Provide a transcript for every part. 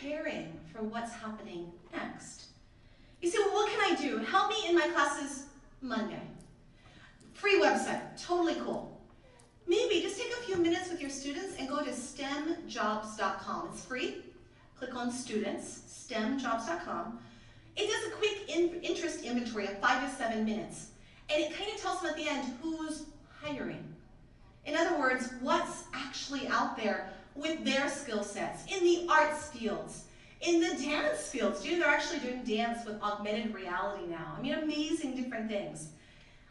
preparing for what's happening next. You say, well, what can I do? Help me in my classes Monday. Free website, totally cool. Maybe just take a few minutes with your students and go to stemjobs.com. It's free. Click on students, stemjobs.com. It does a quick interest inventory of 5 to 7 minutes. And it kind of tells them at the end who's hiring. In other words, what's actually out there with their skill sets in the arts fields, in the dance fields. They're actually doing dance with augmented reality now. I mean, amazing different things.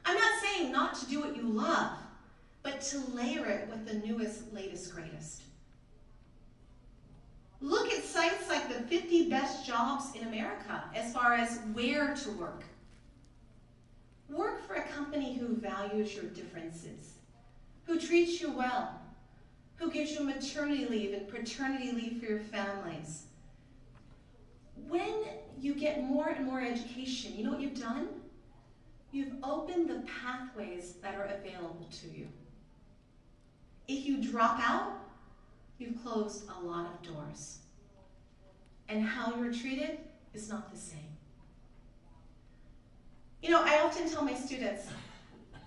I'm not saying not to do what you love, but to layer it with the newest, latest, greatest. Look at sites like the 50 best jobs in America as far as where to work. Work for a company who values your differences, who treats you well, who gives you maternity leave and paternity leave for your families. When you get more and more education, you know what you've done? You've opened the pathways that are available to you. If you drop out, you've closed a lot of doors. And how you're treated is not the same. You know, I often tell my students,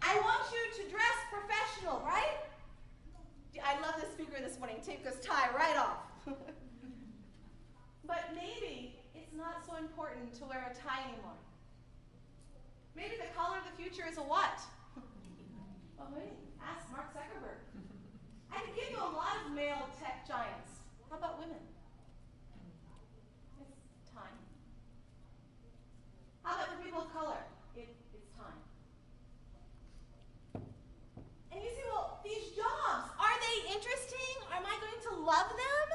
I want you to dress professional, right? I love the speaker this morning. Take this tie right off. But maybe it's not so important to wear a tie anymore. Maybe the color of the future is a what? Oh, wait, ask Mark Zuckerberg. I can give you a lot of male tech giants. How about women? It's time. How about for people of color? It's time. And you say, well, these jobs, are they interesting? Am I going to love them?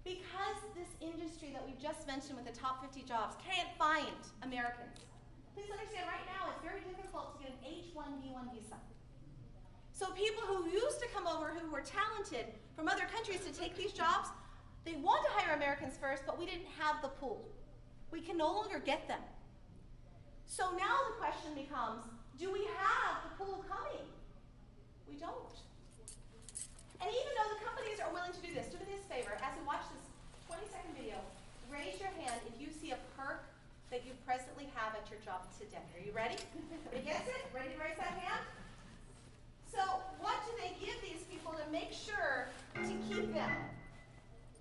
Because this industry that we've just mentioned with the top 50 jobs can't find Americans. Please understand, right now it's very difficult to get an H-1B1 visa. So people who used to come over who were talented from other countries to take these jobs, they want to hire Americans first, but we didn't have the pool. We can no longer get them. So now the question becomes, do we have the pool coming? We don't. And even though the companies are willing to do this, do me this favor, as we watch this 20-second video, raise your hand if you see a perk that you presently have at your job today. Are you ready? Everybody gets it? Ready to raise that hand? So what do they give these people to make sure to keep them?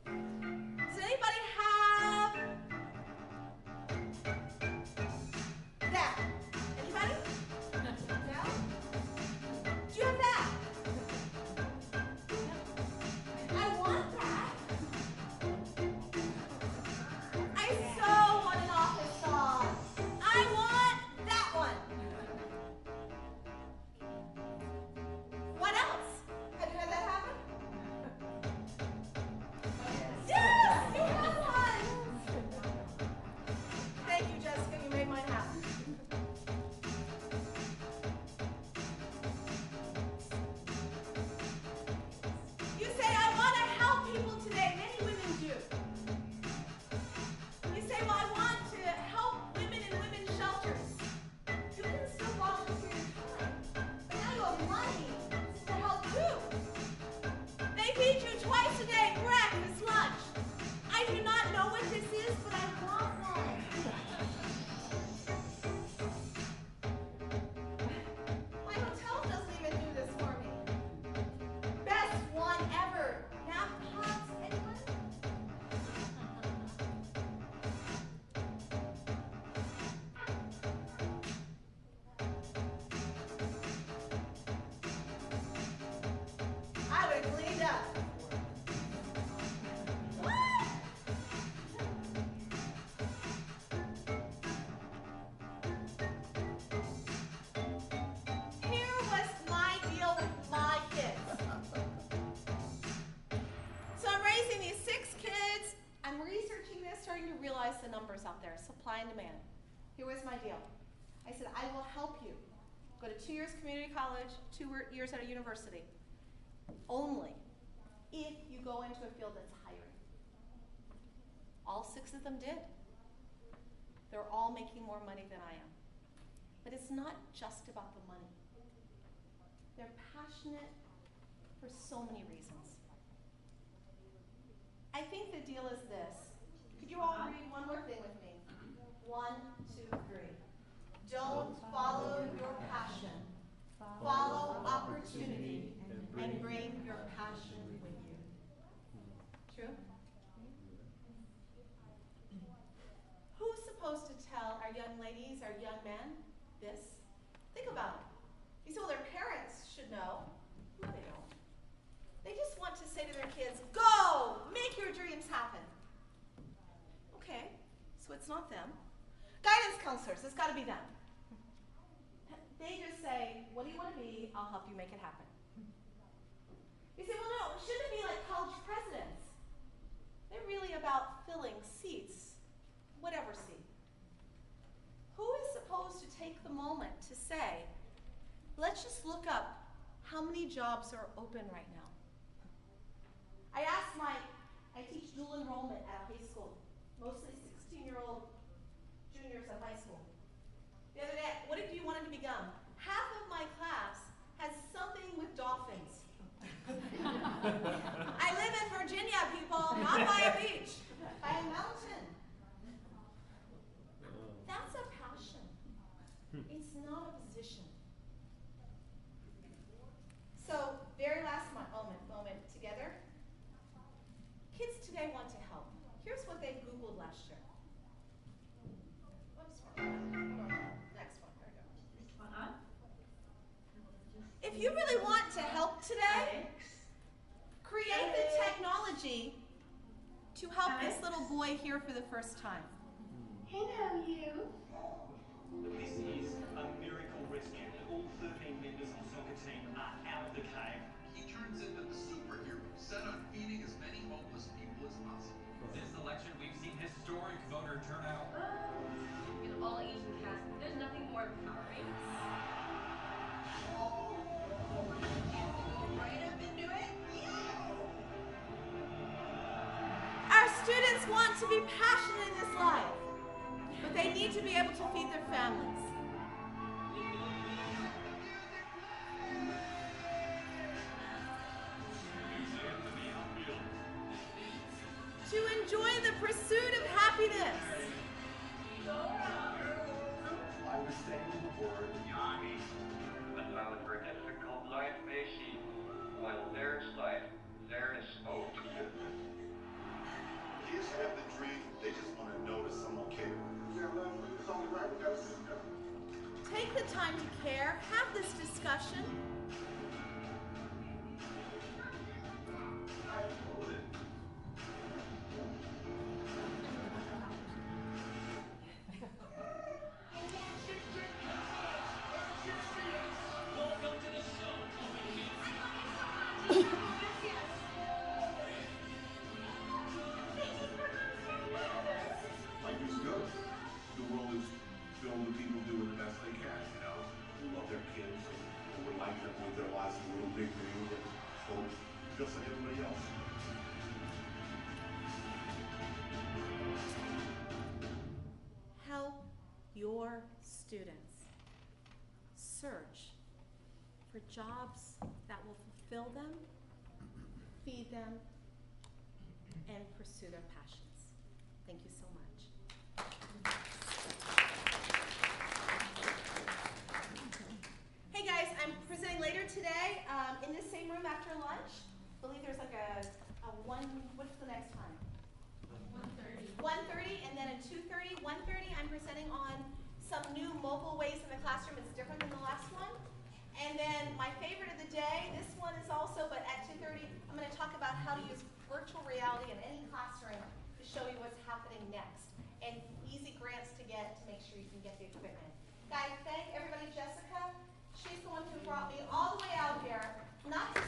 Does anybody have that? Anybody? No? Do you have that? I want that. I so want an office dog. I want that one. What else? Have you had that happen? Yes, you have one. Thank you, Jessica. You made mine happen. You say, I want to help people today. Many women do. You say, well, I want to help women in women's shelters. You can still volunteer your time, but now you have money to help too. They feed you twice a day, breakfast, lunch. I do not know what this is, but I want one. My hotel doesn't even do this for me. Best one ever. Nap pods, anyone? I would have cleaned up. What? Here was my deal with my kids. So I'm raising these 6 kids. I'm researching this, starting to realize the numbers out there, supply and demand. Here was my deal. I said, I will help you. Go to 2 years community college, 2 years at a university. Only if you go into a field that's hiring. All 6 of them did. They're all making more money than I am. But it's not just about the money. They're passionate for so many reasons. I think the deal is this. Could you all read one more thing with me? 1, 2, 3. Don't follow your passion. Follow opportunity and bring your passion with you. True? Who's supposed to tell our young ladies, our young men, this? Think about it. You say, well, their parents should know. No, they don't. They just want to say to their kids, go! Make your dreams happen. Okay, so it's not them. Guidance counselors, it's got to be them. They just say, what do you want to be? I'll help you make it happen. You say, well, no, shouldn't it be like college presidents? They're really about filling seats, whatever seat. Who is supposed to take the moment to say, let's just look up how many jobs are open right now? I teach dual enrollment at a high school, mostly 16-year-old juniors at high school. The other day, what did you want to become? Half of my class has something with dolphins. I live in Virginia, people, not by a beach, by a mountain. That's a passion. It's not a position. So, very last moment together. Kids today want to help. Here's what they Googled last year. Whoops, next one, there we go. If you really want to help today, create the technology to help this little boy here for the first time. Hello, you. This is a miracle rescue. All 13 members of the soccer team are out of the cave. He turns into the superhero, set on feeding as many homeless people as possible. This election, we've seen historic voter turnout. In all Asian cast, there's nothing more empowering. Right up into it. Our students want to be passionate in this life, but they need to be able to feed their families. To enjoy the pursuit of happiness. I was saying the word Yanni, but for difficult life may seem, while there's life, there is hope. kids have the dream, they just want to know that someone cares. It's only right, we gotta sit down. Take the time to care, have this discussion. Welcome to the show. Life is good. The world is filled with people doing the best they can, you know, who love their kids, who would like them to live their lives in a little big dream and hope, just like everybody else. Help your students search for jobs that will fulfill them, feed them, and pursue their passions. Thank you so much. Hey guys, I'm presenting later today in this same room after lunch. I believe there's like a what's the next time? 1:30, and then at 2:30, 1:30, I'm presenting on some new mobile ways in the classroom. It's different than the last one. And then my favorite of the day, this one is also, but at 2:30, I'm going to talk about how to use virtual reality in any classroom to show you what's happening next. And easy grants to get to make sure you can get the equipment. Guys, thank everybody. Jessica, she's the one who brought me all the way out here, not to